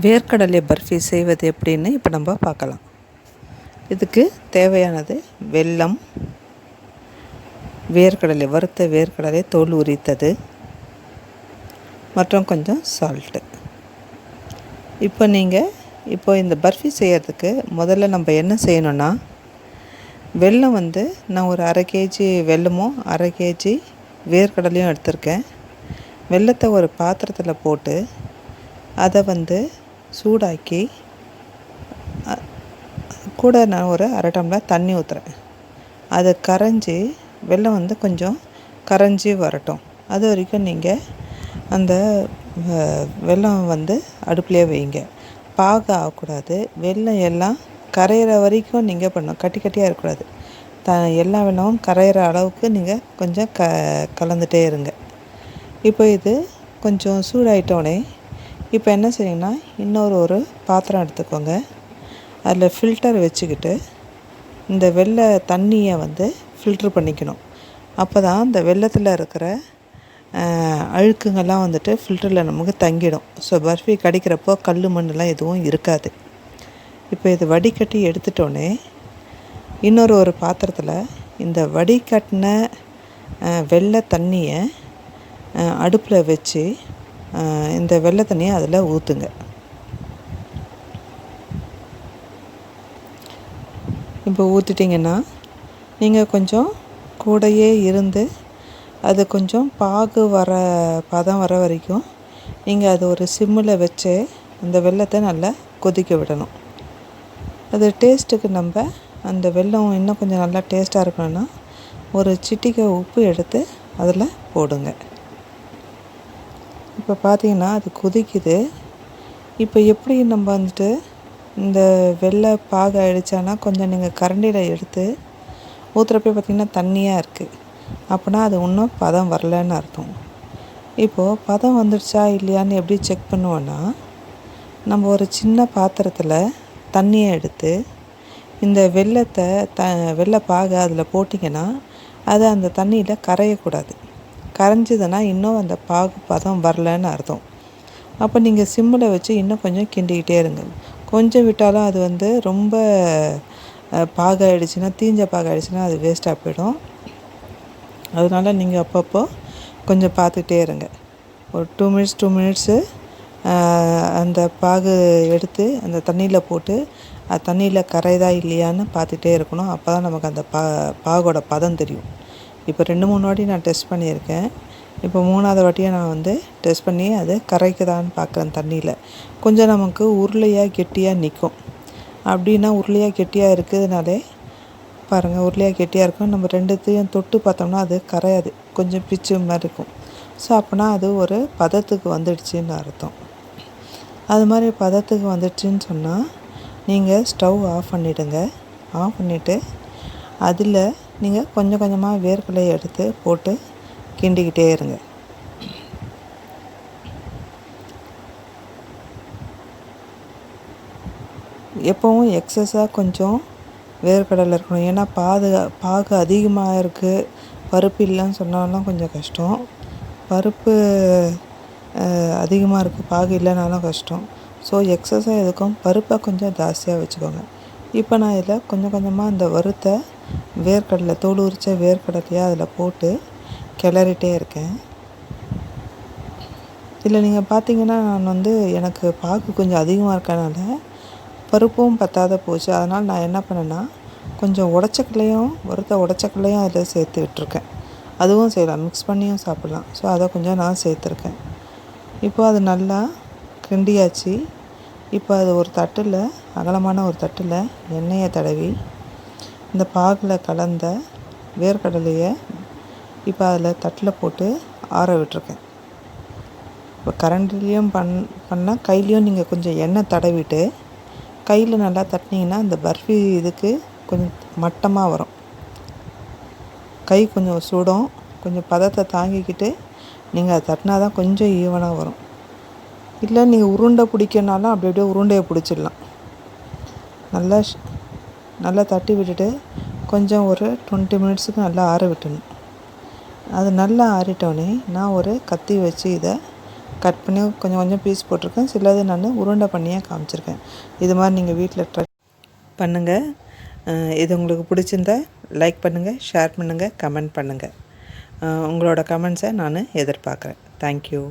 வேர்க்கடலை பர்ஃபி செய்வது எப்படின்னு இப்போ நம்ம பார்க்கலாம். இதுக்கு தேவையானது வெல்லம், வேர்க்கடலை, வறுத்த வேர்க்கடலை தோல் உரித்தது மற்றும் கொஞ்சம் சால்ட்டு. இப்போ இந்த பர்ஃபி செய்கிறதுக்கு முதல்ல நம்ம என்ன செய்யணும்னா, வெல்லம் நான் ஒரு 1/2 kg வெல்லமும் 1/2 kg வேர்க்கடலையும் எடுத்திருக்கேன். வெல்லத்தை ஒரு பாத்திரத்தில் போட்டு அதை சூடாக்கி கூட நான் ஒரு 1/2 டம்ளர் தண்ணி ஊற்றுறேன். அது கரைஞ்சி வெல்லம் கொஞ்சம் கரைஞ்சி வரட்டும். அது வரைக்கும் நீங்கள் அந்த வெல்லம் அடுப்புலேயே வைங்க. பாகு ஆகக்கூடாது. வெல்லம் எல்லாம் கரையிற வரைக்கும் நீங்கள் பண்ணணும். கட்டி கட்டியாக இருக்கக்கூடாது. எல்லா வெல்லமும் கரையிற அளவுக்கு நீங்கள் கொஞ்சம் கலந்துகிட்டே இருங்க. இப்போ இது கொஞ்சம் சூடாயிட்டோடனே இப்போ என்ன செய்யணும்னா, இன்னொரு பாத்திரம் எடுத்துக்கோங்க. அதில் ஃபில்டர் வச்சுக்கிட்டு இந்த வெள்ளை தண்ணியை ஃபில்ட்ரு பண்ணிக்கணும். அப்போ தான் இந்த வெல்லத்தில் இருக்கிற அழுக்குங்கள்லாம் ஃபில்டரில் நமக்கு தங்கிடும். ஸோ பர்ஃபி கடிக்கிறப்போ கல் மண்ணெலாம் எதுவும் இருக்காது. இப்போ இது வடிகட்டி எடுத்துட்டோன்னே இன்னொரு பாத்திரத்தில் இந்த வடிகட்டின வெள்ளை தண்ணியை அடுப்பில் வச்சு இந்த வெள்ளை தண்ணியை அதில் ஊற்றுங்க. இப்போ ஊற்றிட்டிங்கன்னா நீங்கள் கொஞ்சம் கூடையே இருந்து அது கொஞ்சம் பாகு பதம் வர வரைக்கும் நீங்கள் அது ஒரு சிம்மில் வச்சு அந்த வெல்லத்தை நல்லா கொதிக்க விடணும். அது டேஸ்ட்டுக்கு நம்ம அந்த வெல்லம் இன்னும் கொஞ்சம் நல்லா டேஸ்ட்டாக இருக்கணும்னா ஒரு சிட்டிகை உப்பு எடுத்து அதில் போடுங்க. இப்போ பார்த்தீங்கன்னா அது கொதிக்குது. இப்போ எப்படி நம்ம இந்த வெள்ளை பாகு ஆகிடுச்சானா கொஞ்சம் நீங்கள் கரண்டியில் எடுத்து ஊற்றுறப்ப பார்த்திங்கன்னா தண்ணியாக இருக்குது. அப்படின்னா அது இன்னும் பதம் வரலன்னு அர்த்தம். இப்போது பதம் வந்துடுச்சா இல்லையான்னு எப்படி செக் பண்ணுவோன்னா, நம்ம ஒரு சின்ன பாத்திரத்தில் தண்ணியை எடுத்து இந்த வெல்லத்தை வெள்ளை பாகு அதில் போட்டிங்கன்னா அது அந்த தண்ணியில் கரையக்கூடாது. கரைஞ்சிதுன்னா இன்னும் அந்த பாகு பதம் வரலன்னு அர்த்தம். அப்போ நீங்கள் சிம்மில் வச்சு இன்னும் கொஞ்சம் கிண்டிக்கிட்டே இருங்க. கொஞ்சம் விட்டாலும் அது ரொம்ப பாகாயிடுச்சுன்னா, தீஞ்ச பாகாயிடுச்சுன்னா அது வேஸ்ட்டாக போயிடும். அதனால் நீங்கள் அப்பப்போ கொஞ்சம் பார்த்துக்கிட்டே இருங்க. ஒரு 2 மினிட்ஸு அந்த பாகு எடுத்து அந்த தண்ணியில் போட்டு அது தண்ணியில் கரையுதா இல்லையான்னு பார்த்துட்டே இருக்கணும். அப்போ தான் நமக்கு அந்த பாகோட பதம் தெரியும். இப்போ 2-3 வாட்டி நான் டெஸ்ட் பண்ணியிருக்கேன். இப்போ 3ஆவது வாட்டியை நான் டெஸ்ட் பண்ணி அது கரைக்குதான்னு பார்க்குறேன். தண்ணியில் கொஞ்சம் நமக்கு உருளையாக கெட்டியாக நிற்கும். அப்படின்னா உருளையாக கெட்டியாக இருக்குதுனாலே பாருங்கள், உருளையாக கெட்டியாக இருக்கும். நம்ம ரெண்டுத்தையும் தொட்டு பார்த்தோம்னா அது கரையாது, கொஞ்சம் பிச்சு மாதிரி இருக்கும். ஸோ அப்போனா அது ஒரு பதத்துக்கு வந்துடுச்சின்னு அர்த்தம். அது மாதிரி பதத்துக்கு வந்துடுச்சின்னு சொன்னால் நீங்கள் ஸ்டவ் ஆஃப் பண்ணிவிடுங்க. ஆஃப் பண்ணிவிட்டு அதில் நீங்கள் கொஞ்சம் கொஞ்சமாக வேர்க்கடலையை எடுத்து போட்டு கிண்டிக்கிட்டே இருங்க. எப்போவும் எக்ஸஸாக கொஞ்சம் வேர்க்கடலை இருக்கணும். ஏன்னா பாகு அதிகமாக இருக்குது, பருப்பு இல்லைன்னு சொன்னாலும் கொஞ்சம் கஷ்டம். பருப்பு அதிகமாக இருக்குது, பாகு இல்லைனாலும் கஷ்டம். ஸோ எக்ஸஸாக எதுக்கும் பருப்பை கொஞ்சம் ஜாஸ்தியாக வச்சுக்கோங்க. இப்போ நான் இதில் கொஞ்சம் கொஞ்சமாக இந்த வறுத்த வேர்க்கடலை, தோல் உரித்த வேர்க்கடலையாக அதில் போட்டு கிளறிட்டே இருக்கேன். இதில் நீங்கள் பார்த்தீங்கன்னா நான் எனக்கு பாகு கொஞ்சம் அதிகமாக இருக்கனால பருப்பும் பத்தாத போச்சு. அதனால் நான் என்ன பண்ணேன்னா, கொஞ்சம் வறுத்த உடச்சக்கல்லையும் அதில் சேர்த்து விட்டுருக்கேன். அதுவும் செய்யலாம், மிக்ஸ் பண்ணியும் சாப்பிட்லாம். ஸோ அதை கொஞ்சம் நான் சேர்த்துருக்கேன். இப்போ அது நல்லா கிண்டியாச்சு. இப்போ அது ஒரு தட்டில், அகலமான ஒரு தட்டில் எண்ணெயை தடவி இந்த பாகில் கலந்த வேர்க்கடலையை இப்போ அதில் தட்டில் போட்டு ஆற விட்டுருக்கேன். இப்போ கரண்டிலையும் பண்ணால் கையிலையும் நீங்கள் கொஞ்சம் எண்ணெய் தடவிட்டு கையில் நல்லா தட்டினீங்கன்னா இந்த பர்ஃபி இதுக்கு கொஞ்சம் மட்டமாக வரும். கை கொஞ்சம் சுடும். கொஞ்சம் பதத்தை தாங்கிக்கிட்டு நீங்கள் அதை தட்டினா தான் கொஞ்சம் ஈவனாக வரும். இல்லை நீங்கள் உருண்டை பிடிக்கனாலும் அப்படியே உருண்டையை பிடிச்சிடலாம். நல்லா தட்டி விட்டுட்டு கொஞ்சம் ஒரு 20 மினிட்ஸுக்கு நல்லா ஆற விட்டுணும். அது நல்லா ஆறிட்டோடனே நான் ஒரு கத்தி வச்சு இதை கட் பண்ணி கொஞ்சம் கொஞ்சம் பீஸ் போட்டிருக்கேன். சிலது நான் உருண்டை பண்ணியே காமிச்சிருக்கேன். இது மாதிரி நீங்கள் வீட்டில் ட்ரை பண்ணுங்கள். இது உங்களுக்கு பிடிச்சிருந்தா லைக் பண்ணுங்கள், ஷேர் பண்ணுங்கள், கமெண்ட் பண்ணுங்கள். உங்களோட கமெண்ட்ஸை நான் எதிர்பார்க்குறேன். தேங்க்யூ.